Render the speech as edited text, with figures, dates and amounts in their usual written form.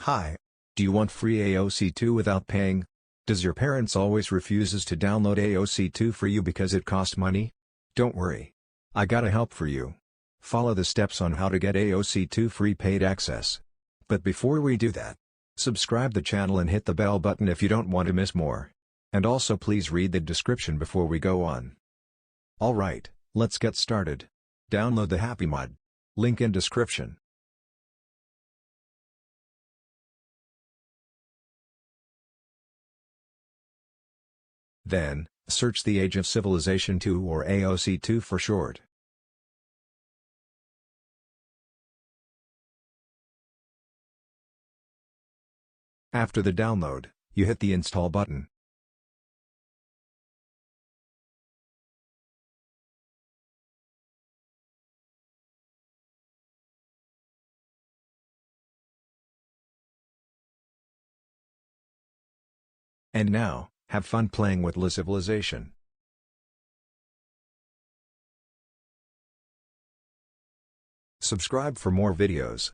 Hi. Do you want free AOC2 without paying? Does your parents always refuses to download AOC2 for you because it costs money? Don't worry. I got a help for you. Follow the steps on how to get AOC2 free paid access. But before we do that, subscribe the channel and hit the bell button if you don't want to miss more. And also please read the description before we go on. Alright, let's get started. Download the Happymod. Link in description. Then, search the Age of Civilization 2 or AOC2 for short. After the download, you hit the install button. And now, have fun playing with La Civilization. Subscribe for more videos.